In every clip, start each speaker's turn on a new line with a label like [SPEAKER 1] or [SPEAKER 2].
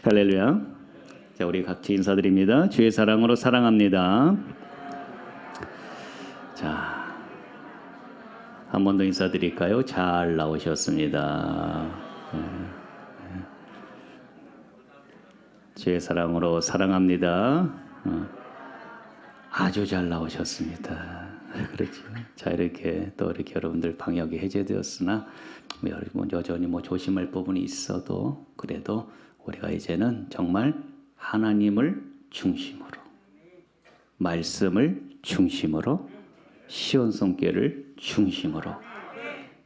[SPEAKER 1] 할렐루야. 자, 우리 각자 인사드립니다. 주의 사랑으로 사랑합니다. 자, 한 번 더 인사드릴까요? 잘 나오셨습니다. 주의 사랑으로 사랑합니다. 아주 잘 나오셨습니다. 그렇죠. 자, 이렇게 또 이렇게 여러분들 방역이 해제되었으나 여전히 조심할 부분이 있어도 그래도 우리가 이제는 정말 하나님을 중심으로, 말씀을 중심으로, 시온성교를 중심으로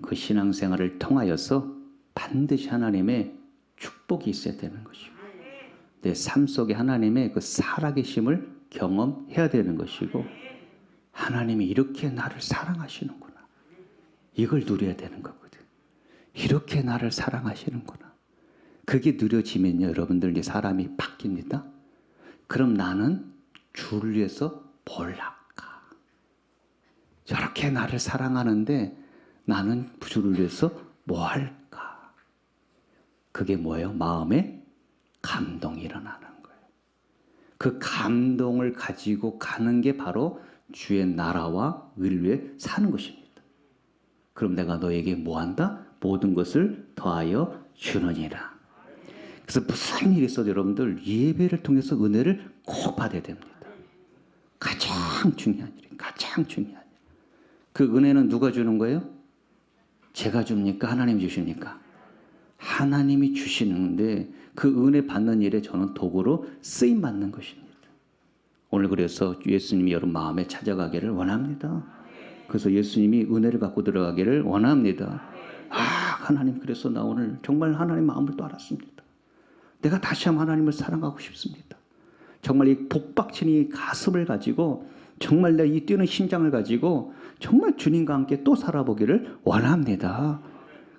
[SPEAKER 1] 그 신앙생활을 통하여서 반드시 하나님의 축복이 있어야 되는 것이고, 내 삶 속에 하나님의 그 살아계심을 경험해야 되는 것이고, 하나님이 이렇게 나를 사랑하시는구나, 이걸 누려야 되는 거거든. 이렇게 나를 사랑하시는구나. 그게 누려지면요, 여러분들 이제 사람이 바뀝니다. 그럼 나는 주를 위해서 뭘 할까? 저렇게 나를 사랑하는데 나는 주를 위해서 뭐 할까? 그게 뭐예요? 마음에 감동이 일어나는 거예요. 그 감동을 가지고 가는 게 바로 주의 나라와 의를 위해 사는 것입니다. 그럼 내가 너에게 뭐 한다? 모든 것을 더하여 주느니라. 그래서 무슨 일이 있어도 여러분들 예배를 통해서 은혜를 꼭 받아야 됩니다. 가장 중요한 일이에요. 가장 중요한 일. 그 은혜는 누가 주는 거예요? 제가 줍니까? 하나님이 주십니까? 하나님이 주시는데 그 은혜 받는 일에 저는 도구로 쓰임 받는 것입니다. 오늘 그래서 예수님이 여러분 마음에 찾아가기를 원합니다. 그래서 예수님이 은혜를 갖고 들어가기를 원합니다. 하나님, 그래서 나 오늘 정말 하나님 마음을 또 알았습니다. 내가 다시 한번 하나님을 사랑하고 싶습니다. 정말 이 복박친 이 가슴을 가지고, 정말 내 이 뛰는 심장을 가지고 정말 주님과 함께 또 살아보기를 원합니다.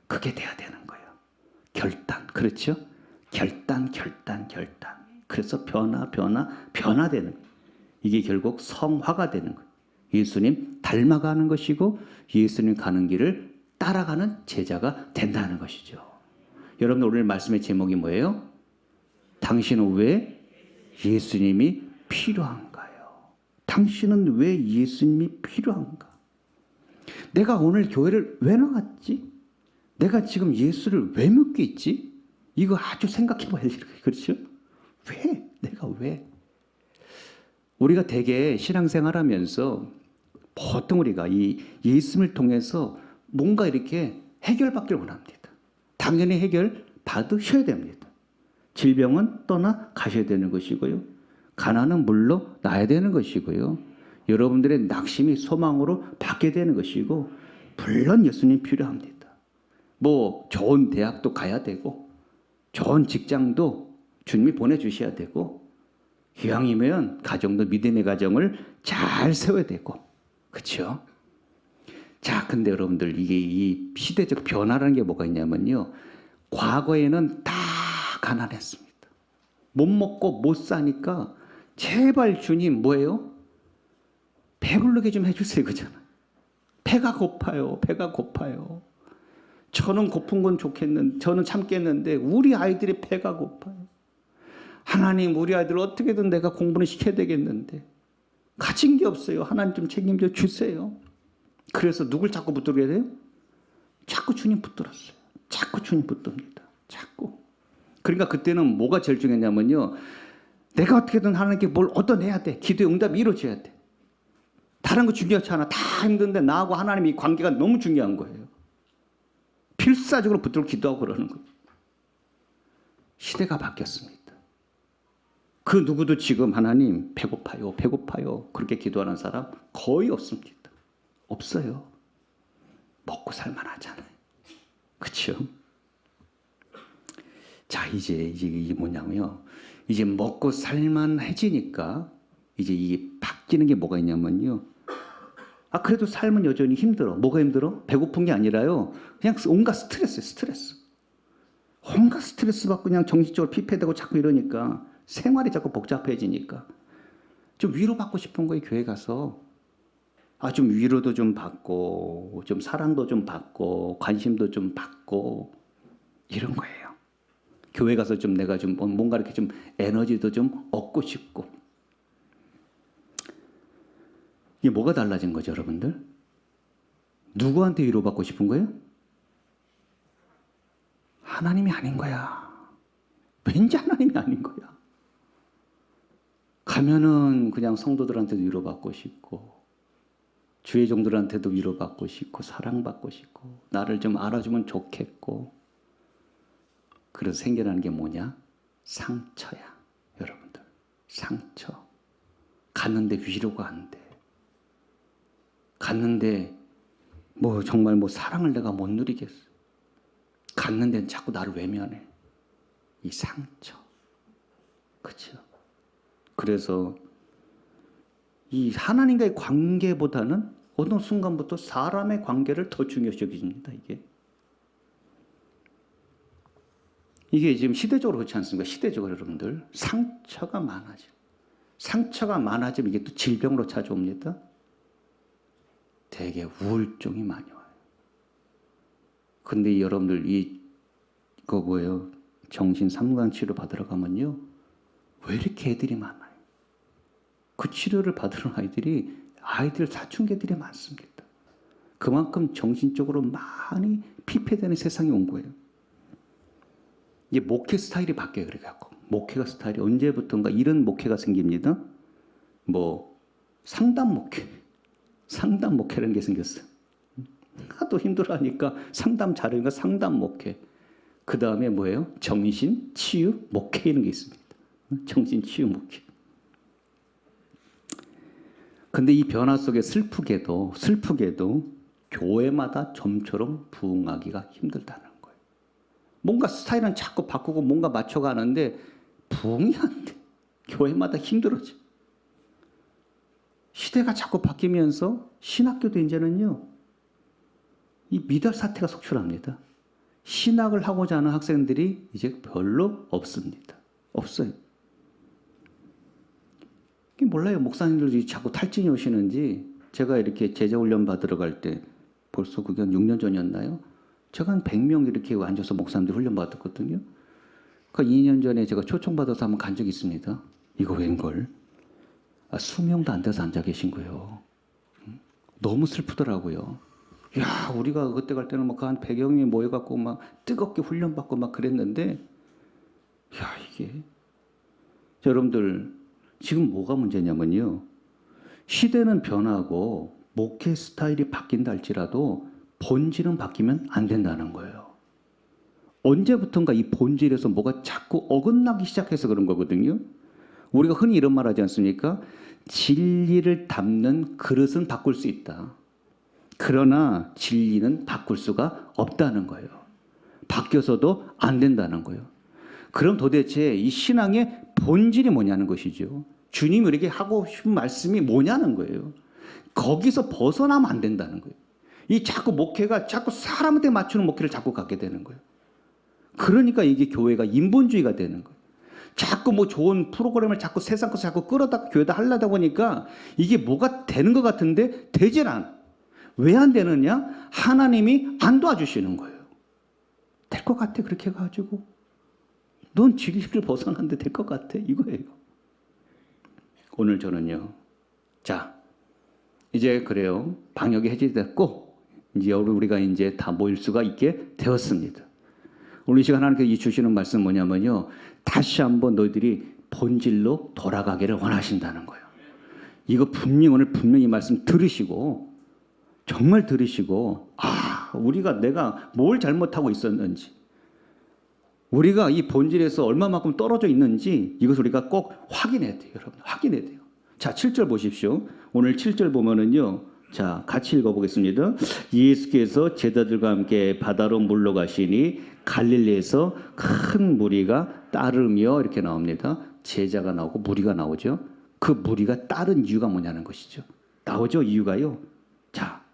[SPEAKER 1] 그게 돼야 되는 거예요. 결단, 그렇죠? 결단. 그래서 변화되는 거예요. 이게 결국 성화가 되는 거예요. 예수님 닮아가는 것이고 예수님 가는 길을 따라가는 제자가 된다는 것이죠. 여러분, 오늘 말씀의 제목이 뭐예요? 당신은 왜 예수님이 필요한가요? 당신은 왜 예수님이 필요한가? 내가 오늘 교회를 왜 나왔지? 내가 지금 예수를 왜 믿고 있지? 이거 아주 생각해 봐야 돼요. 그렇죠? 왜? 내가 왜? 우리가 되게 신앙생활 하면서 보통 우리가 이 예수님을 통해서 뭔가 이렇게 해결받기를 원합니다. 당연히 해결 받으셔야 됩니다. 질병은 떠나 가셔야 되는 것이고요. 가난은 물러나야 되는 것이고요. 여러분들의 낙심이 소망으로 바뀌게 되는 것이고, 물론 예수님 필요합니다. 좋은 대학도 가야 되고, 좋은 직장도 주님이 보내주셔야 되고, 이왕이면 가정도 믿음의 가정을 잘 세워야 되고, 그렇죠? 자, 근데 여러분들 이게 이 시대적 변화라는 게 뭐가 있냐면요, 과거에는 다 가난했습니다. 못 먹고 못 사니까 제발 주님 뭐예요? 배부르게 좀 해주세요, 그잖아요. 배가 고파요. 저는 고픈 건 좋겠는데, 저는 참겠는데 우리 아이들이 배가 고파요. 하나님, 우리 아이들 어떻게든 내가 공부는 시켜야 되겠는데 가진 게 없어요. 하나님 좀 책임져 주세요. 그래서 누굴 자꾸 붙들게 돼요? 자꾸 주님 붙들었어요. 자꾸 주님 붙듭니다. 자꾸. 그러니까 그때는 뭐가 제일 중요했냐면요, 내가 어떻게든 하나님께 뭘 얻어내야 돼. 기도의 응답이 이루어져야 돼. 다른 거 중요하지 않아. 다 힘든데 나하고 하나님의 관계가 너무 중요한 거예요. 필사적으로 붙들고 기도하고 그러는 거예요. 시대가 바뀌었습니다. 그 누구도 지금 하나님 배고파요 그렇게 기도하는 사람 거의 없습니다. 없어요. 먹고 살만하잖아요. 그렇죠? 자, 이제 이게 뭐냐면요, 이제 먹고 살만해지니까 이제 이게 바뀌는 게 뭐가 있냐면요, 그래도 삶은 여전히 힘들어. 뭐가 힘들어? 배고픈 게 아니라요, 그냥 온갖 스트레스. 온갖 스트레스 받고 그냥 정신적으로 피폐되고 자꾸 이러니까 생활이 자꾸 복잡해지니까 좀 위로받고 싶은 거예요. 교회 가서 좀 위로도 좀 받고, 좀 사랑도 좀 받고, 관심도 좀 받고, 이런 거예요. 교회 가서 좀 내가 좀 뭔가 이렇게 좀 에너지도 좀 얻고 싶고. 이게 뭐가 달라진 거죠, 여러분들? 누구한테 위로받고 싶은 거예요? 하나님이 아닌 거야. 왠지 하나님이 아닌 거야. 가면은 그냥 성도들한테도 위로받고 싶고, 주의 종들한테도 위로받고 싶고, 사랑받고 싶고, 나를 좀 알아주면 좋겠고. 그래서 생겨나는 게 뭐냐? 상처야, 여러분들. 상처. 갔는데 위로가 안 돼. 갔는데 정말 사랑을 내가 못 누리겠어. 갔는데 자꾸 나를 외면해. 이 상처. 그렇죠? 그래서 이 하나님과의 관계보다는 어느 순간부터 사람의 관계를 더 중요시 여깁니다. 이게 지금 시대적으로 그렇지 않습니까? 시대적으로 여러분들 상처가 많아지면 이게 또 질병으로 찾아옵니다. 되게 우울증이 많이 와요. 근데 여러분들 이거 뭐예요? 정신 상담 치료 받으러 가면요, 왜 이렇게 애들이 많아요? 그 치료를 받으러 아이들 사춘기들이 많습니다. 그만큼 정신적으로 많이 피폐되는 세상이 온 거예요. 이제 목회 스타일이 바뀌어요. 그래갖고 목회가 스타일이 언제부턴가 이런 목회가 생깁니다. 상담 목회라는 게 생겼어요. 하도 힘들어하니까 상담 잘하니까 상담 목회. 그 다음에 뭐예요? 정신 치유 목회 이런 게 있습니다. 정신 치유 목회. 근데 이 변화 속에 슬프게도 교회마다 좀처럼 부흥하기가 힘들다는 거예요. 뭔가 스타일은 자꾸 바꾸고 뭔가 맞춰가는데 부흥이 안 돼. 교회마다 힘들어져. 시대가 자꾸 바뀌면서 신학교도 이제는요, 이 미달 사태가 속출합니다. 신학을 하고자 하는 학생들이 이제 별로 없습니다. 없어요. 몰라요. 목사님들이 자꾸 탈진이 오시는지. 제가 이렇게 제자훈련 받으러 갈 때 벌써 그게 한 6년 전이었나요? 제가 한 100명 이렇게 앉아서 목사님들 훈련 받았거든요. 그 2년 전에 제가 초청받아서 한번 간 적이 있습니다. 이거 웬걸? 20명도 안 돼서 앉아 계신 거예요. 너무 슬프더라고요. 야, 우리가 그때 갈 때는 한 100여 명이 모여갖고 뜨겁게 훈련받고 그랬는데, 야, 이게. 여러분들, 지금 뭐가 문제냐면요, 시대는 변하고 목회 스타일이 바뀐다 할지라도 본질은 바뀌면 안 된다는 거예요. 언제부턴가 이 본질에서 뭐가 자꾸 어긋나기 시작해서 그런 거거든요. 우리가 흔히 이런 말 하지 않습니까? 진리를 담는 그릇은 바꿀 수 있다. 그러나 진리는 바꿀 수가 없다는 거예요. 바뀌어서도 안 된다는 거예요. 그럼 도대체 이 신앙의 본질이 뭐냐는 것이죠. 주님이 우리에게 하고 싶은 말씀이 뭐냐는 거예요. 거기서 벗어나면 안 된다는 거예요. 이 자꾸 목회가 자꾸 사람한테 맞추는 목회를 자꾸 갖게 되는 거예요. 그러니까 이게 교회가 인본주의가 되는 거예요. 자꾸 좋은 프로그램을 자꾸 세상 것을 자꾸 끌어다 교회다 하려다 보니까 이게 뭐가 되는 것 같은데 되질 않아. 왜 안 되느냐? 하나님이 안 도와주시는 거예요. 될 것 같아, 그렇게 해가지고. 넌 진리를 벗어났는데 될 것 같아, 이거예요. 오늘 저는요, 자, 이제 그래요. 방역이 해제됐고, 이제 우리가 이제 다 모일 수가 있게 되었습니다. 오늘 이 시간 하나님께서 주시는 말씀 뭐냐면요, 다시 한번 너희들이 본질로 돌아가기를 원하신다는 거예요. 이거 오늘 분명히 말씀 들으시고, 정말 들으시고, 내가 뭘 잘못하고 있었는지, 우리가 이 본질에서 얼마만큼 떨어져 있는지 이것을 우리가 꼭 확인해야 돼요. 여러분, 확인해야 돼요. 자, 7절 보십시오. 오늘 7절 보면은요, 자, 같이 읽어보겠습니다. 예수께서 제자들과 함께 바다로 물러가시니 갈릴리에서 큰 무리가 따르며 이렇게 나옵니다. 제자가 나오고 무리가 나오죠. 그 무리가 따른 이유가 뭐냐는 것이죠. 나오죠, 이유가요. 자,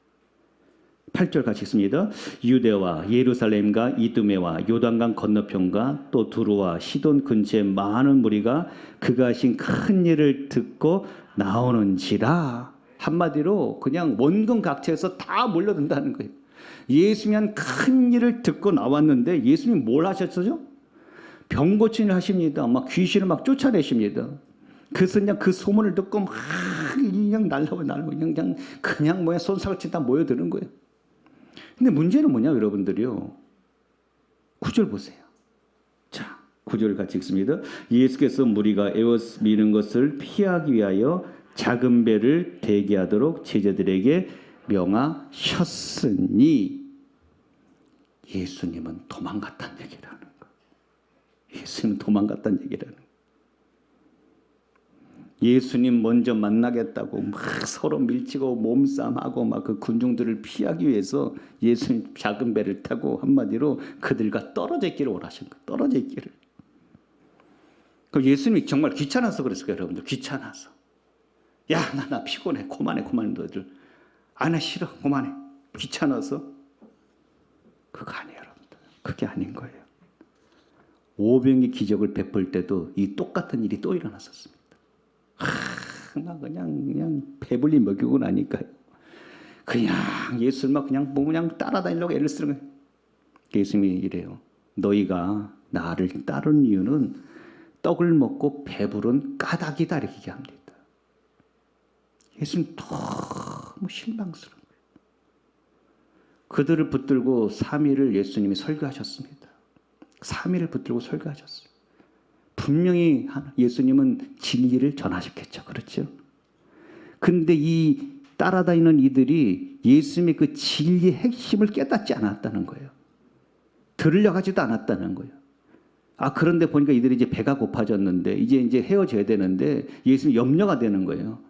[SPEAKER 1] 8절 같이 읽습니다. 유대와 예루살렘과 이두메와 요단강 건너편과 또 두로와 시돈 근처에 많은 무리가 그가 하신 큰 일을 듣고 나오는지라. 한마디로 그냥 원근 각처에서 다 몰려든다는 거예요. 예수님이 한 큰 일을 듣고 나왔는데 예수님이 뭘 하셨죠? 병 고치는 일 하십니다. 막 귀신을 막 쫓아내십니다. 그래서 그냥 그 소문을 듣고 막 그냥 날라고 그냥 뭐야 손살같이 다 모여드는 거예요. 근데 문제는 뭐냐 여러분들이요. 9절 보세요. 자, 9절 같이 읽습니다. 예수께서 무리가 에워 미는 것을 피하기 위하여 작은 배를 대기하도록 제자들에게 명하셨으니 예수님은 도망갔다는 얘기를 하는 거예요. 예수님은 도망갔다는 얘기를 하는 거예요. 예수님 먼저 만나겠다고 막 서로 밀치고 몸싸움하고 막 그 군중들을 피하기 위해서 예수님 작은 배를 타고 한마디로 그들과 떨어져 있기를 원하신 거예요. 떨어져 있기를. 그럼 예수님이 정말 귀찮아서 그랬을 거예요. 여러분들 귀찮아서. 야, 나 피곤해. 그만해 너희들. 아, 나 싫어. 그만해. 귀찮아서. 그거 아니에요 여러분들. 그게 아닌 거예요. 오병의 기적을 베풀 때도 이 똑같은 일이 또 일어났었습니다. 나 그냥 배불리 먹이고 나니까요. 그냥 예수님만 그냥 따라다니려고 애를 쓰는 거예요. 예수님이 이래요. 너희가 나를 따르는 이유는 떡을 먹고 배부른 까닭이다 이렇게 얘기합니다. 예수님 너무 실망스러운 거예요. 그들을 붙들고 3일을 예수님이 설교하셨습니다. 3일을 붙들고 설교하셨어요. 분명히 예수님은 진리를 전하셨겠죠. 그렇죠? 근데 이 따라다니는 이들이 예수님의 그 진리의 핵심을 깨닫지 않았다는 거예요. 들으려고 하지도 않았다는 거예요. 그런데 보니까 이들이 이제 배가 고파졌는데 이제 헤어져야 되는데 예수님이 염려가 되는 거예요.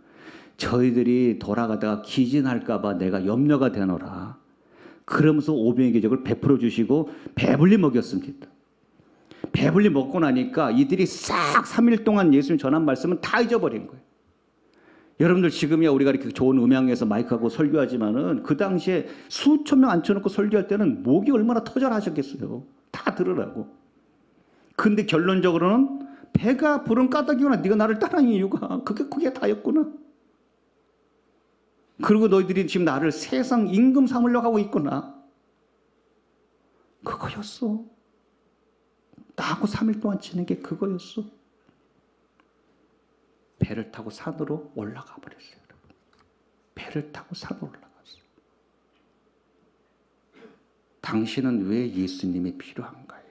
[SPEAKER 1] 저희들이 돌아가다가 기진할까봐 내가 염려가 되노라. 그러면서 오병의 기적을 베풀어 주시고 배불리 먹였습니다. 배불리 먹고 나니까 이들이 싹 3일 동안 예수님 전한 말씀은 다 잊어버린 거예요. 여러분들 지금이야 우리가 이렇게 좋은 음향에서 마이크하고 설교하지만은 그 당시에 수천 명 앉혀놓고 설교할 때는 목이 얼마나 터져나셨겠어요. 다 들으라고. 근데 결론적으로는 배가 부른 까닭이구나. 네가 나를 따르는 이유가 그게 다였구나. 그리고 너희들이 지금 나를 세상 임금 삼으려고 하고 있구나. 그거였어. 나하고 3일 동안 지낸 게 그거였어. 배를 타고 산으로 올라가 버렸어요. 배를 타고 산으로 올라갔어요. 당신은 왜 예수님이 필요한가요?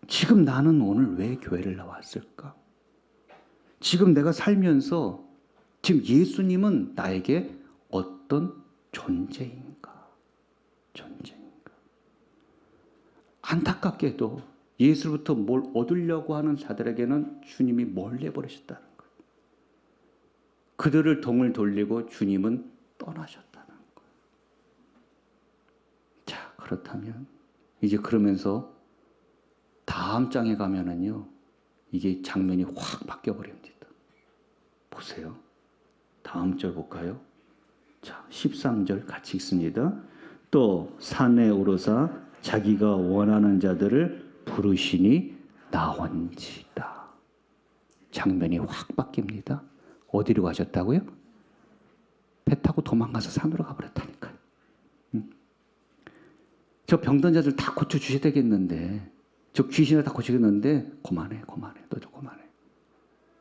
[SPEAKER 1] 지금 나는 오늘 왜 교회를 나왔을까? 지금 내가 살면서 지금 예수님은 나에게 어떤 존재인가? 안타깝게도 예수로부터 뭘 얻으려고 하는 자들에게는 주님이 뭘 내버리셨다는 거예요. 그들을 등을 돌리고 주님은 떠나셨다는 거예요. 자, 그렇다면 이제 그러면서 다음 장에 가면은요, 이게 장면이 확 바뀌어 버립니다. 보세요. 다음 절 볼까요? 자, 13절 같이 읽습니다. 또 산에 오르사 자기가 원하는 자들을 부르시니 나온지다. 장면이 확 바뀝니다. 어디로 가셨다고요? 배 타고 도망가서 산으로 가버렸다니까요. 저 병든 자들 다 고쳐주셔야 되겠는데, 저 귀신을 다 고치겠는데 그만해. 너도 그만해.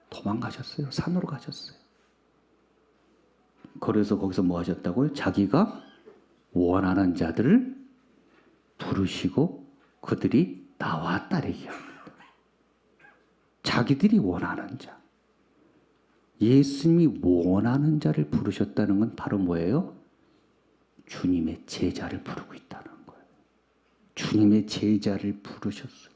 [SPEAKER 1] 도망가셨어요. 산으로 가셨어요. 그래서 거기서 뭐 하셨다고요? 자기가 원하는 자들을 부르시고 그들이 나왔다 얘기합니다. 자기들이 원하는 자. 예수님이 원하는 자를 부르셨다는 건 바로 뭐예요? 주님의 제자를 부르고 있다는 거예요. 주님의 제자를 부르셨어요.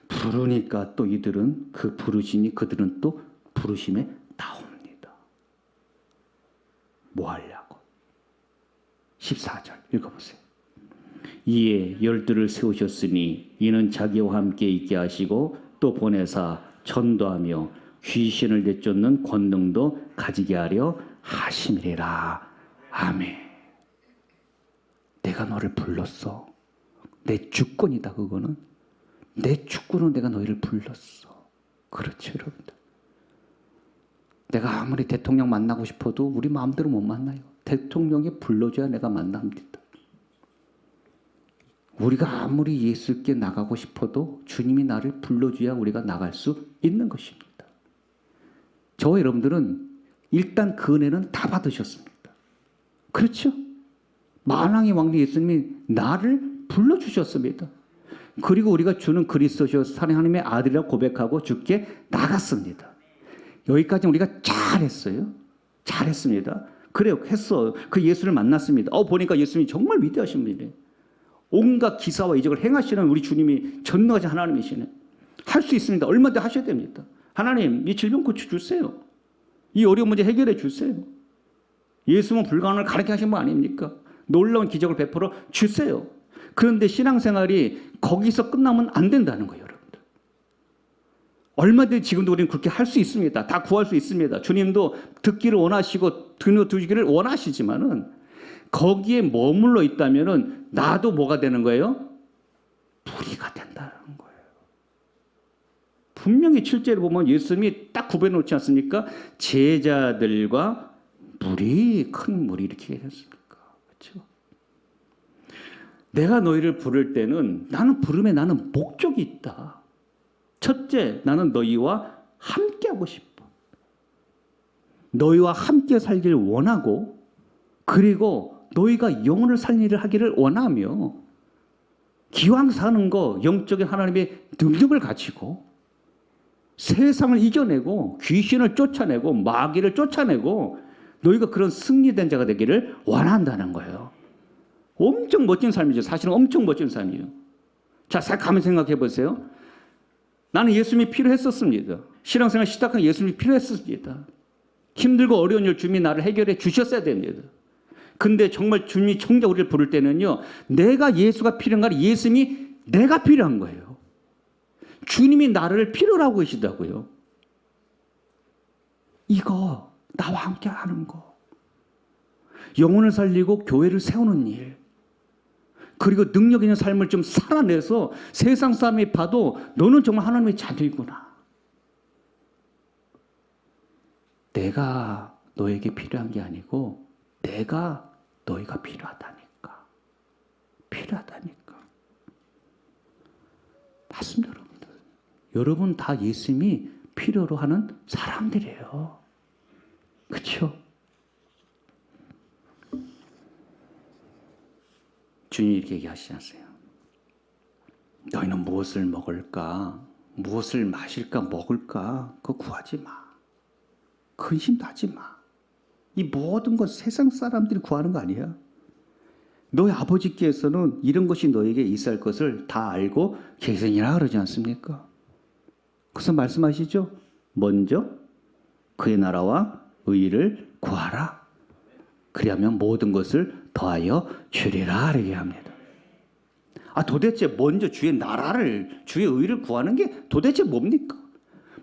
[SPEAKER 1] 부르니까 또 이들은 그 부르시니 그들은 또 부르심에 나옵니다. 뭐 하려고? 14절 읽어보세요. 이에 12를 세우셨으니 이는 자기와 함께 있게 하시고 또 보내사 전도하며 귀신을 내쫓는 권능도 가지게 하려 하심이라. 아멘. 내가 너를 불렀어. 내 주권이다. 그거는 내 주권으로 내가 너희를 불렀어. 그렇죠 여러분들. 내가 아무리 대통령 만나고 싶어도 우리 마음대로 못 만나요. 대통령이 불러줘야 내가 만납니다. 우리가 아무리 예수께 나가고 싶어도 주님이 나를 불러줘야 우리가 나갈 수 있는 것입니다. 저와 여러분들은 일단 그 은혜는 다 받으셨습니다. 그렇죠? 만왕의 왕 예수님이 나를 불러주셨습니다. 그리고 우리가 주는 그리스도시요 하나님의 아들이라고 고백하고 주께 나갔습니다. 여기까지 우리가 잘했어요. 잘했습니다. 그래요. 했어. 그 예수를 만났습니다. 보니까 예수님이 정말 위대하신 분이네. 온갖 기사와 이적을 행하시는 우리 주님이 전능하신 하나님이시네. 할 수 있습니다. 얼마든지 하셔야 됩니다. 하나님, 이 질병 고쳐주세요. 이 어려운 문제 해결해 주세요. 예수는 불가능을 가르쳐 하신 분 아닙니까? 놀라운 기적을 베풀어 주세요. 그런데 신앙생활이 거기서 끝나면 안 된다는 거예요, 여러분들. 얼마든지 지금도 우리는 그렇게 할 수 있습니다. 다 구할 수 있습니다. 주님도 듣기를 원하시고 들려주기를 원하시지만은 거기에 머물러 있다면은 나도 뭐가 되는 거예요? 무리가 된다는 거예요. 분명히 7절에 보면 예수님이 딱 구분해 놓지 않습니까? 제자들과 무리, 큰 무리 이렇게 했습니까? 그렇죠? 내가 너희를 부를 때는 나는 부름에 나는 목적이 있다. 첫째, 나는 너희와 함께하고 싶어. 너희와 함께 살기를 원하고 그리고 너희가 영혼을 살리는 일을 하기를 원하며 기왕 사는 거 영적인 하나님의 능력을 가지고 세상을 이겨내고 귀신을 쫓아내고 마귀를 쫓아내고 너희가 그런 승리된 자가 되기를 원한다는 거예요. 엄청 멋진 삶이죠. 사실은 엄청 멋진 삶이에요. 자, 가만 생각해 보세요. 나는 예수님이 필요했었습니다. 신앙생활 시작한 예수님이 필요했습니다. 힘들고 어려운 일 주님이 나를 해결해 주셨어야 됩니다. 근데 정말 주님이 정작 우리를 부를 때는요. 내가 예수가 필요한 게 아니라 예수님이 내가 필요한 거예요. 주님이 나를 필요로 하고 계시다고요. 이거 나와 함께 하는 거. 영혼을 살리고 교회를 세우는 일. 그리고 능력 있는 삶을 좀 살아내서 세상 사람이 봐도 너는 정말 하나님의 자녀이구나. 내가 너에게 필요한 게 아니고 내가 너희가 필요하다니까. 필요하다니까. 맞습니다, 여러분들. 여러분 다 예수님이 필요로 하는 사람들이에요. 그렇죠? 주님이 이렇게 얘기하시지 않으세요? 너희는 무엇을 먹을까? 무엇을 마실까? 먹을까? 그거 구하지 마. 근심도 하지 마. 이 모든 것 세상 사람들이 구하는 거 아니야. 너희 아버지께서는 이런 것이 너에게 있을 것을 다 알고 계시니라 그러지 않습니까? 그래서 말씀하시죠. 먼저 그의 나라와 의를 구하라. 그리하면 모든 것을 더하여 주리라 얘기합니다. 도대체 먼저 주의 나라를 주의 의를 구하는 게 도대체 뭡니까?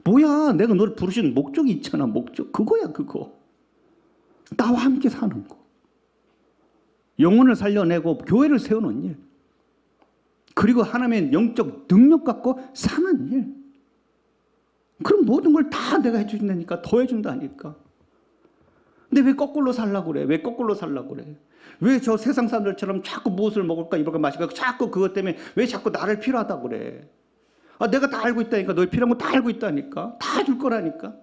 [SPEAKER 1] 뭐야, 내가 너를 부르신 목적이 있잖아. 목적 그거야. 그거 나와 함께 사는 거, 영혼을 살려내고 교회를 세우는 일, 그리고 하나님의 영적 능력 갖고 사는 일. 그럼 모든 걸 다 내가 해준다니까. 더 해준다니까. 근데 왜 거꾸로 살라고 그래? 왜 거꾸로 살라고 그래? 왜 저 세상 사람들처럼 자꾸 무엇을 먹을까 입을까 마실까 자꾸 그것 때문에 왜 자꾸 나를 필요하다고 그래? 내가 다 알고 있다니까. 너희 필요한 거 다 알고 있다니까. 다 줄 거라니까.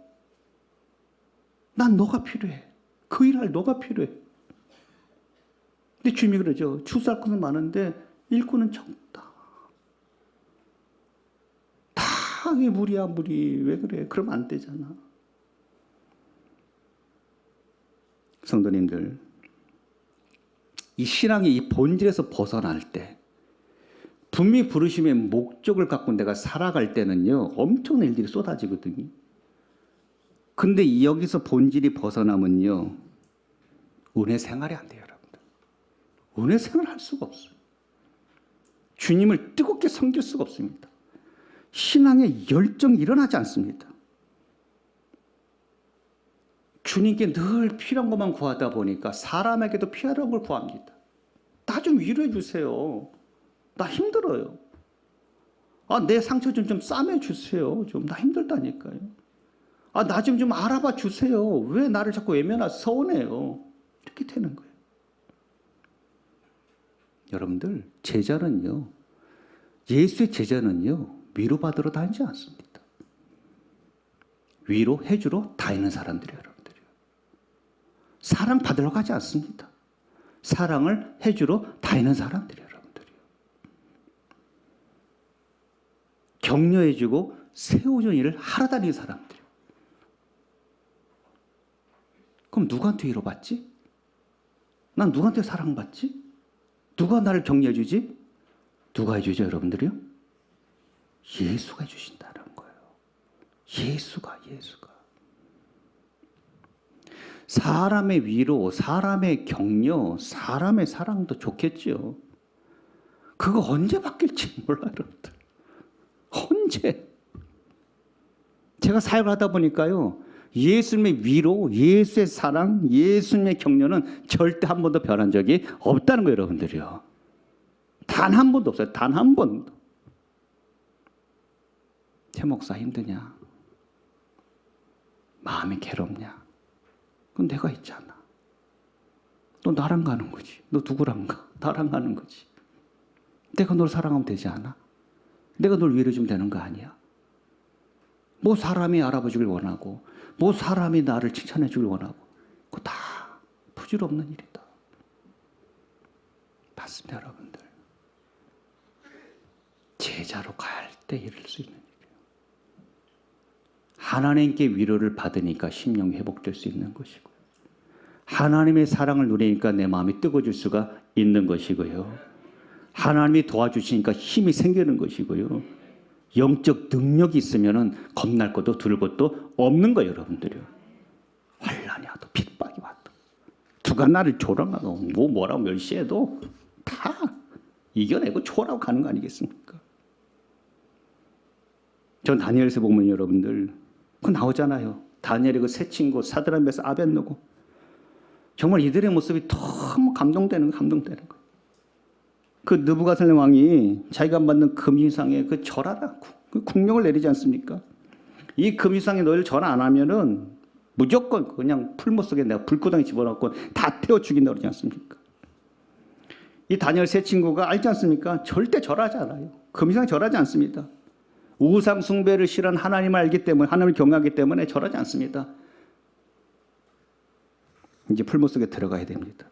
[SPEAKER 1] 난 너가 필요해. 그 일할 너가 필요해. 근데 주님이 그러죠. 추수할 것은 많은데 일꾼은 적다. 다 무리야 무리. 왜 그래? 그러면 안 되잖아. 성도님들, 이 신앙이 이 본질에서 벗어날 때 분명히 부르심의 목적을 갖고 내가 살아갈 때는요 엄청난 일들이 쏟아지거든요. 근데 여기서 본질이 벗어나면요 은혜 생활이 안 돼요, 여러분들. 은혜 생활을 할 수가 없어요. 주님을 뜨겁게 섬길 수가 없습니다. 신앙의 열정이 일어나지 않습니다. 주님께 늘 필요한 것만 구하다 보니까 사람에게도 필요한 걸 구합니다. 나 좀 위로해 주세요. 나 힘들어요. 내 상처 좀 싸매 주세요. 나 힘들다니까요. 나 좀 알아봐 주세요. 왜 나를 자꾸 외면하고 서운해요. 이렇게 되는 거예요. 여러분들, 제자는요, 예수의 제자는요, 위로받으러 다니지 않습니다. 위로해주러 다니는 사람들이에요, 여러분들이요. 사랑받으러 가지 않습니다. 사랑을 해주러 다니는 사람들이에요, 여러분들이요. 격려해주고 세워주는 일을 하러 다니는 사람들이에요. 그럼 누구한테 위로받지? 난 누구한테 사랑받지? 누가 나를 격려해주지? 누가 해주죠, 여러분들이요? 예수가 해주신다는 거예요. 예수가. 사람의 위로, 사람의 격려, 사람의 사랑도 좋겠죠. 그거 언제 바뀔지 몰라요, 여러분들. 언제? 제가 사역을 하다 보니까요, 예수님의 위로, 예수의 사랑, 예수님의 격려는 절대 한 번도 변한 적이 없다는 거예요, 여러분들이요. 단 한 번도 없어요. 단 한 번도. 최 목사 힘드냐? 마음이 괴롭냐? 그건 내가 있잖아. 너 나랑 가는 거지. 너 누구랑 가? 나랑 가는 거지. 내가 널 사랑하면 되지 않아? 내가 널 위로해주면 되는 거 아니야? 뭐 사람이 알아보기를 원하고, 뭐 사람이 나를 칭찬해 주길 원하고, 그거 다 부질없는 일이다. 맞습니다, 여러분들. 제자로 가야 할 때 이룰 수 있는 일이에요. 하나님께 위로를 받으니까 심령이 회복될 수 있는 것이고요. 하나님의 사랑을 누리니까 내 마음이 뜨거워질 수가 있는 것이고요. 하나님이 도와주시니까 힘이 생기는 것이고요. 영적 능력이 있으면 겁날 것도 두려울 것도 없는 거예요, 여러분들이요. 환난이 와도 핍박이 와도 누가 나를 조롱하고 뭐라고 멸시해도 다 이겨내고 초월하고 가는 거 아니겠습니까? 전 다니엘서 보면 여러분들 그거 나오잖아요. 다니엘의 그 세 친구 사드락 메삭 아벳느고, 정말 이들의 모습이 너무 감동되는 거예요. 그 느부갓네살 왕이 자기가 만든 금신상에 그 절하라, 그 국령을 내리지 않습니까? 이 금신상에 너희를 절 안 하면은 무조건 그냥 풀못 속에 내가 불구덩이 집어넣고 다 태워 죽인다 그러지 않습니까? 이 다니엘 세 친구가 알지 않습니까? 절대 절하지 않아요. 금신상 절하지 않습니다. 우상 숭배를 싫어하는 하나님을 알기 때문에, 하나님을 경외하기 때문에 절하지 않습니다. 이제 풀못 속에 들어가야 됩니다.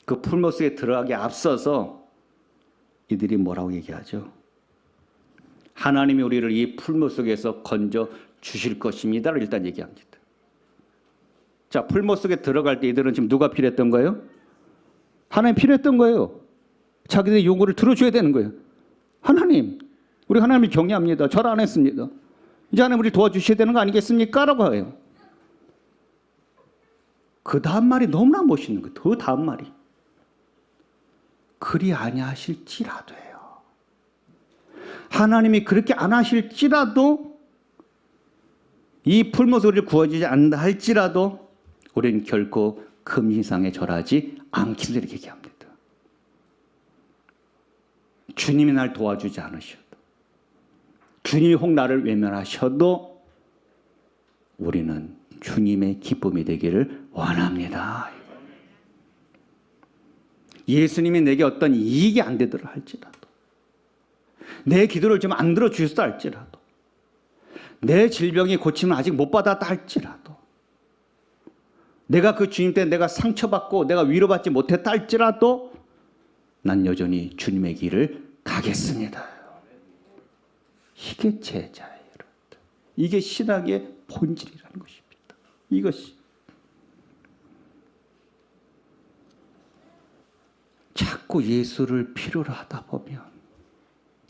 [SPEAKER 1] 그 풀못 속에 들어가기 앞서서 이들이 뭐라고 얘기하죠? 하나님이 우리를 이 풀못 속에서 건져 주실 것입니다를 일단 얘기합니다. 자, 풀못 속에 들어갈 때 이들은 지금 누가 필요했던 거예요? 하나님 필요했던 거예요. 자기들의 요구를 들어줘야 되는 거예요. 하나님, 우리 하나님을 경외합니다. 절 안 했습니다. 이제 하나님 우리 도와주셔야 되는 거 아니겠습니까? 라고 해요. 그 다음 말이 너무나 멋있는 거예요. 그 다음 말이. 그리 아니하실지라도요. 하나님이 그렇게 안 하실지라도, 이 풀못을 우리를 구워주지 않는다 할지라도 우리는 결코 금신상에 절하지 않기를 이렇게 얘기합니다. 주님이 날 도와주지 않으셔도, 주님이 혹 나를 외면하셔도 우리는 주님의 기쁨이 되기를 원합니다. 예수님이 내게 어떤 이익이 안 되더라 할지라도, 내 기도를 좀 안 들어주셨다 할지라도, 내 질병이 고침을 아직 못 받았다 할지라도, 내가 그 주님 때문에 내가 상처받고 내가 위로받지 못했다 할지라도 난 여전히 주님의 길을 가겠습니다. 이게 제자예요. 이게 신앙의 본질이라는 것입니다. 이것이. 자꾸 예수를 필요로 하다 보면,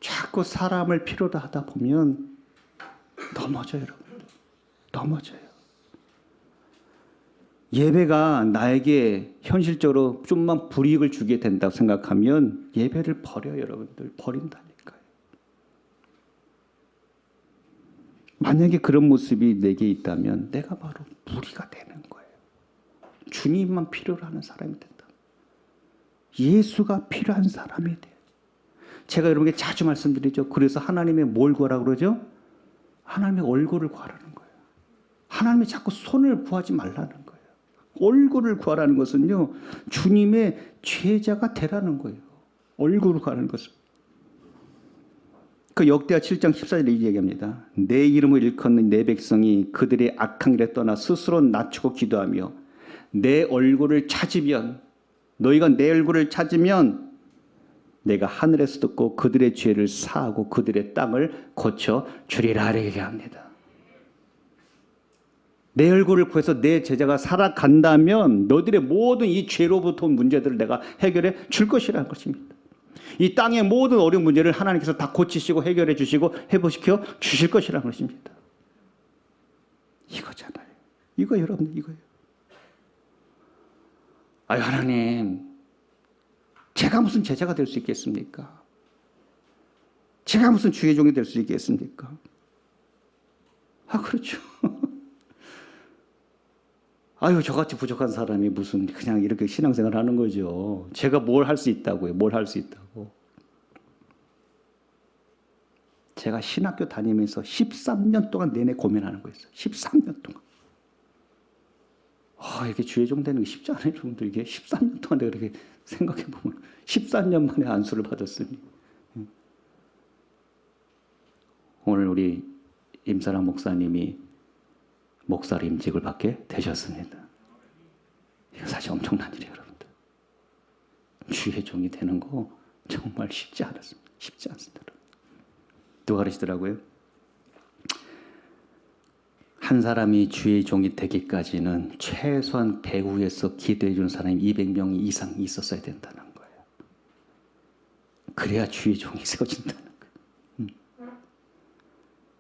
[SPEAKER 1] 자꾸 사람을 필요로 하다 보면 넘어져요, 여러분. 넘어져요. 예배가 나에게 현실적으로 좀만 불이익을 주게 된다고 생각하면 예배를 버려요, 여러분들. 버린다니까요. 만약에 그런 모습이 내게 있다면 내가 바로 무리가 되는 거예요. 주님만 필요로 하는 사람이 된다. 예수가 필요한 사람이 돼요. 제가 여러분에게 자주 말씀드리죠. 그래서 하나님의 뭘 구하라고 그러죠? 하나님의 얼굴을 구하라는 거예요. 하나님의 자꾸 손을 구하지 말라는 거예요. 얼굴을 구하라는 것은요, 주님의 제자가 되라는 거예요. 얼굴로 가는 것을. 그 역대하 7장 14절에 이 얘기합니다. 내 이름을 일컫는 내 백성이 그들의 악한 길에 떠나 스스로 낮추고 기도하며 내 얼굴을 찾으면, 너희가 내 얼굴을 찾으면 내가 하늘에서 듣고 그들의 죄를 사하고 그들의 땅을 고쳐 주리라 얘기합니다. 내 얼굴을 구해서 내 제자가 살아간다면 너희들의 모든 이 죄로부터 온 문제들을 내가 해결해 줄 것이라는 것입니다. 이 땅의 모든 어려운 문제를 하나님께서 다 고치시고 해결해 주시고 회복시켜 주실 것이라는 것입니다. 이거잖아요. 이거 여러분들 이거예요. 아유 하나님, 제가 무슨 제자가 될 수 있겠습니까? 제가 무슨 주의 종이 될 수 있겠습니까? 아 그렇죠. 아유 저같이 부족한 사람이 무슨 그냥 이렇게 신앙생활 하는 거죠. 제가 뭘 할 수 있다고요. 뭘 할 수 있다고. 제가 신학교 다니면서 13년 동안 내내 고민하는 거였어요. 13년 동안. 이렇게 주의 종 되는 게 쉽지 않아요. 여러분들 이게 13년 동안 내가 이렇게 생각해 보면 13년 만에 안수를 받았으니. 오늘 우리 임사랑 목사님이 목사로 임직을 받게 되셨습니다. 이거 사실 엄청난 일이에요, 여러분들. 주의 종이 되는 거 정말 쉽지 않았습니다. 쉽지 않습니다. 누가 그러시더라고요? 한 사람이 주의 종이 되기까지는 최소한 배후에서 기도해 주는 사람이 200명 이상 있었어야 된다는 거예요. 그래야 주의 종이 세워진다는 거예요.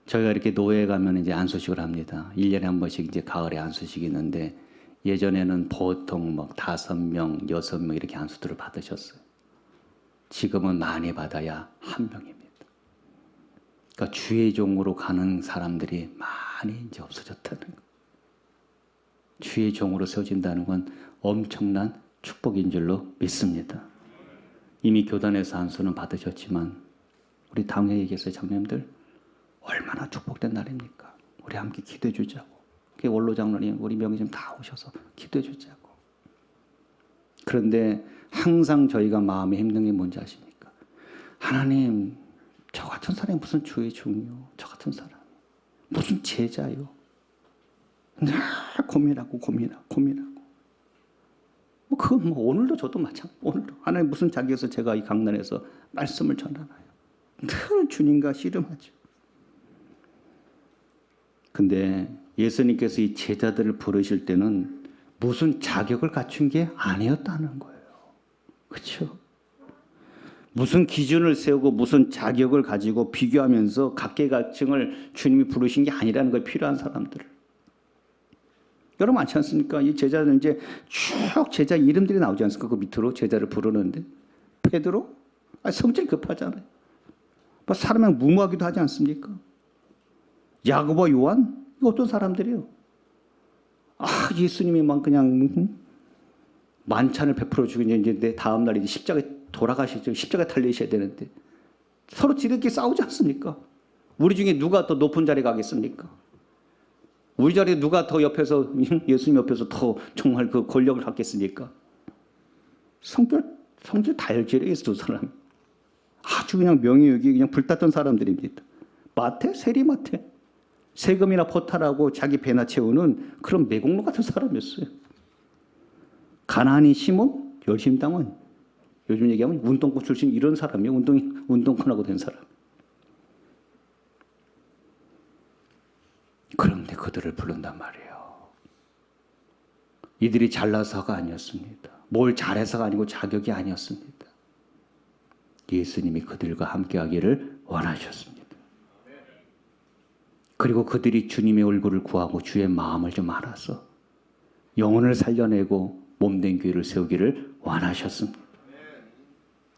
[SPEAKER 1] 저희가 이렇게 노예에 가면 이제 안수식을 합니다. 1년에 한 번씩 이제 가을에 안수식이 있는데 예전에는 보통 막 5명, 6명 이렇게 안수들을 받으셨어요. 지금은 많이 받아야 1명입니다. 그러니까 주의 종으로 가는 사람들이 많이 이제 없어졌다는 거. 주의 종으로 세워진다는 건 엄청난 축복인 줄로 믿습니다. 이미 교단에서 안수는 받으셨지만 우리 당회에 계세요, 장로님들. 얼마나 축복된 날입니까? 우리 함께 기도해 주자고. 원로 장로님, 우리 명예님 다 오셔서 기도해 주자고. 그런데 항상 저희가 마음에 힘든 게 뭔지 아십니까? 하나님, 저 같은 사람이 무슨 주의 종이요? 저 같은 사람 무슨 제자요? 늘 고민하고. 그건 오늘도 저도 마찬가지. 오늘도 하나님 무슨 자기에서 제가 이 강단에서 말씀을 전하나요? 늘 주님과 씨름하죠. 근데 예수님께서 이 제자들을 부르실 때는 무슨 자격을 갖춘 게 아니었다는 거예요. 그렇죠? 무슨 기준을 세우고 무슨 자격을 가지고 비교하면서 각계각층을 주님이 부르신 게 아니라는 거예요. 필요한 사람들을. 여러분 많지 않습니까? 이 제자는 이제 쭉 제자 이름들이 나오지 않습니까? 그 밑으로 제자를 부르는데 베드로? 성질이 급하잖아요. 사람을 무모하기도 하지 않습니까? 야고보, 요한? 이거 어떤 사람들이에요? 예수님이 막 그냥 만찬을 베풀어 주고 이제 내 다음 날 이제 십자가에 돌아가시죠. 십자가에 달리셔야 되는데 서로 지들끼리 싸우지 않습니까? 우리 중에 누가 더 높은 자리에 가겠습니까? 우리 자리에 누가 더 옆에서 예수님 옆에서 더 정말 그 권력을 갖겠습니까? 성질 달지레 두 사람. 아주 그냥 명예욕이 그냥 불탔던 사람들입니다. 마태, 세리마태. 세금이나 포탈하고 자기 배나 채우는 그런 매국노 같은 사람이었어요. 가나안이 시몬, 열심당은 요즘 얘기하면 운동권 출신 이런 사람이에요. 운동권하고 된 사람. 그런데 그들을 부른단 말이에요. 이들이 잘나서가 아니었습니다. 뭘 잘해서가 아니고 자격이 아니었습니다. 예수님이 그들과 함께하기를 원하셨습니다. 그리고 그들이 주님의 얼굴을 구하고 주의 마음을 좀 알아서 영혼을 살려내고 몸된 교회를 세우기를 원하셨습니다.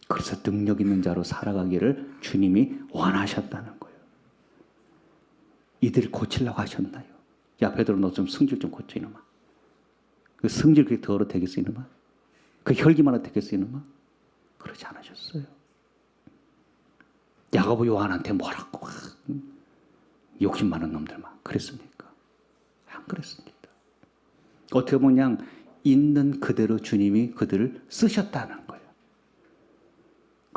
[SPEAKER 1] 그래서 능력 있는 자로 살아가기를 주님이 원하셨다는 거예요. 이들을 고치려고 하셨나요? 야 베드로 너 좀 성질 좀 고쳐 이놈아. 그 성질 그렇게 더러 되겠어 이놈아? 그 혈기만 하 되겠어 이놈아? 그러지 않으셨어요. 야고보 요한한테 뭐라고 욕심 많은 놈들만 그랬습니까? 안 그랬습니다. 어떻게 보면 있는 그대로 주님이 그들을 쓰셨다는 거예요.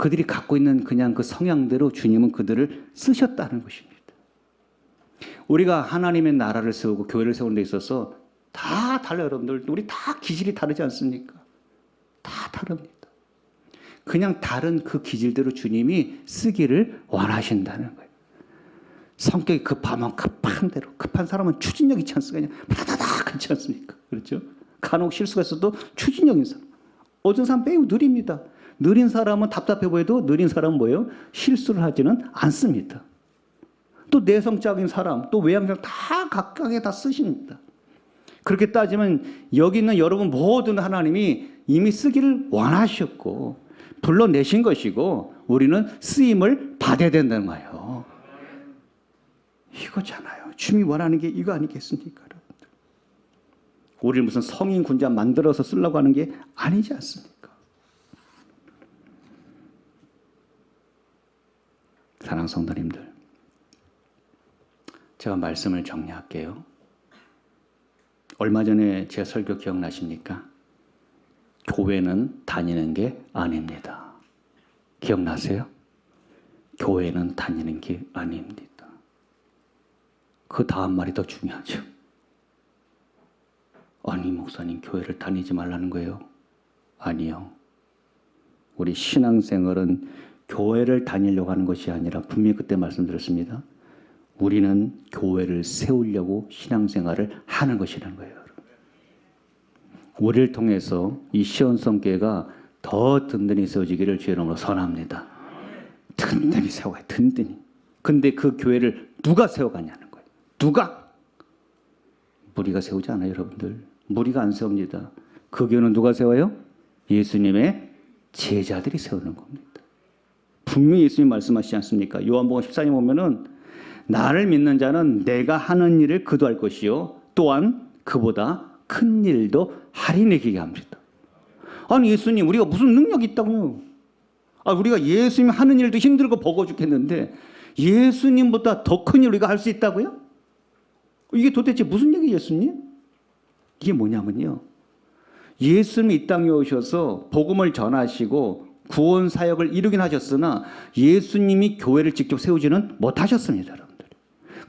[SPEAKER 1] 그들이 갖고 있는 그냥 그 성향대로 주님은 그들을 쓰셨다는 것입니다. 우리가 하나님의 나라를 세우고 교회를 세우는 데 있어서 다 달라요, 여러분들. 우리 다 기질이 다르지 않습니까? 다 다릅니다. 그냥 다른 그 기질대로 주님이 쓰기를 원하신다는 거예요. 성격이 급하면 급한 대로, 급한 사람은 추진력 있지 않습니까? 그냥 다다다 그렇지 않습니까? 그렇죠? 간혹 실수가 있어도 추진력 있는 사람. 어떤 사람 매우 느립니다. 느린 사람은 답답해 보여도 느린 사람은 뭐예요? 실수를 하지는 않습니다. 또 내성적인 사람, 또 외향적 다 각각에 다 쓰십니다. 그렇게 따지면 여기 있는 여러분 모든 하나님이 이미 쓰기를 원하셨고 불러내신 것이고 우리는 쓰임을 받아야 된다는 거예요. 이거잖아요. 주님이 원하는 게 이거 아니겠습니까? 여러분들. 우리를 무슨 성인 군자 만들어서 쓰려고 하는 게 아니지 않습니까? 사랑하는 성도님들, 제가 말씀을 정리할게요. 얼마 전에 제 설교 기억나십니까? 교회는 다니는 게 아닙니다. 기억나세요? 교회는 다니는 게 아닙니다. 그 다음 말이 더 중요하죠. 아니 목사님 교회를 다니지 말라는 거예요? 아니요. 우리 신앙생활은 교회를 다니려고 하는 것이 아니라 분명히 그때 말씀드렸습니다. 우리는 교회를 세우려고 신앙생활을 하는 것이라는 거예요. 우리를 통해서 이 시온성교회가 더 든든히 세워지기를 주의 이름으로 선합니다. 든든히 세워가요. 든든히. 근데 그 교회를 누가 세워가냐는 거예요. 누가? 무리가 세우지 않아요, 여러분들. 무리가 안 세웁니다. 그 교회는 누가 세워요? 예수님의 제자들이 세우는 겁니다. 분명히 예수님 말씀하시지 않습니까? 요한복음 14장 보면은 나를 믿는 자는 내가 하는 일을 그도 할 것이요 또한 그보다 큰 일도 하리니 얘기게 합니다. 아니 예수님 우리가 무슨 능력이 있다고요? 우리가 예수님 하는 일도 힘들고 버거워 죽겠는데 예수님보다 더 큰 일 우리가 할 수 있다고요? 이게 도대체 무슨 얘기예요, 예수님? 이게 뭐냐면요. 예수님이 이 땅에 오셔서 복음을 전하시고 구원 사역을 이루긴 하셨으나 예수님이 교회를 직접 세우지는 못하셨습니다, 여러분들.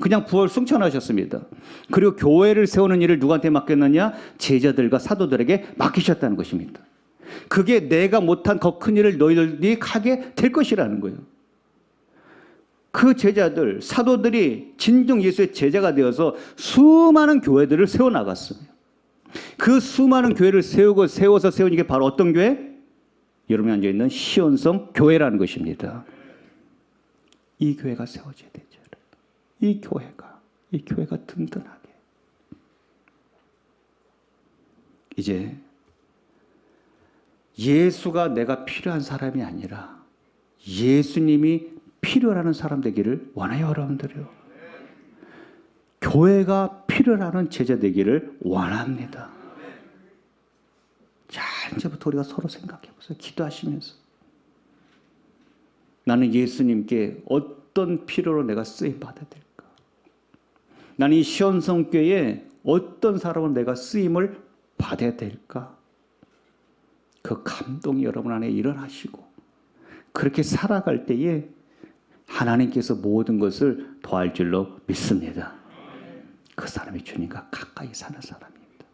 [SPEAKER 1] 그냥 부활 승천하셨습니다. 그리고 교회를 세우는 일을 누구한테 맡겼느냐? 제자들과 사도들에게 맡기셨다는 것입니다. 그게 내가 못한 더 큰 일을 너희들이 하게 될 것이라는 거예요. 그 제자들, 사도들이 진정 예수의 제자가 되어서 수많은 교회들을 세워나갔습니다. 그 수많은 교회를 세워서 세운 게 바로 어떤 교회? 여러분이 앉아있는 시온성 교회라는 것입니다. 이 교회가 세워져야 되죠. 이 교회가 든든하게. 이제 예수가 내가 필요한 사람이 아니라 예수님이 필요하는 사람 되기를 원해요, 여러분들이요. 교회가 필요하는 제자 되기를 원합니다. 자, 이제부터 우리가 서로 생각해 보세요. 기도하시면서. 나는 예수님께 어떤 필요로 내가 쓰임 받아야 될까? 나는 이 시온성교회에 어떤 사람으로 내가 쓰임을 받아야 될까? 그 감동이 여러분 안에 일어나시고 그렇게 살아갈 때에 하나님께서 모든 것을 더할 줄로 믿습니다. 그 사람이 주님과 가까이 사는 사람입니다.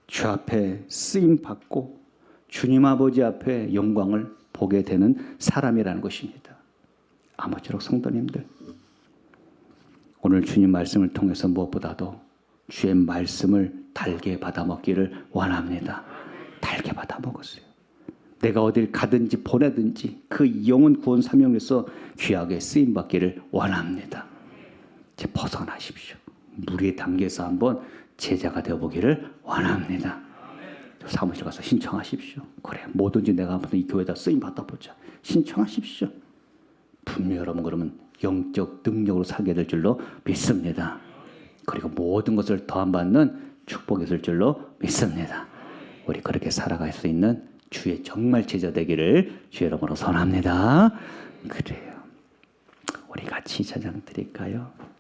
[SPEAKER 1] 주 앞에 쓰임 받고 주님 아버지 앞에 영광을 보게 되는 사람이라는 것입니다. 아무쪼록 성도님들, 오늘 주님 말씀을 통해서 무엇보다도 주의 말씀을 달게 받아 먹기를 원합니다. 달게 받아 먹었어요. 내가 어딜 가든지 보내든지 그 영혼 구원 사명에서 귀하게 쓰임 받기를 원합니다. 이제 벗어나십시오. 무리에 담겨서 한번 제자가 되어보기를 원합니다. 사무실 가서 신청하십시오. 그래, 뭐든지 내가 한번 이 교회에다 쓰임 받아보자. 신청하십시오. 분명히 여러분 그러면 영적 능력으로 살게 될 줄로 믿습니다. 그리고 모든 것을 더함받는 축복이 있을 줄로 믿습니다. 우리 그렇게 살아갈 수 있는 주의 정말 제자 되기를 주의 이름으로 선합니다. 그래요. 우리 같이 찬양 드릴까요?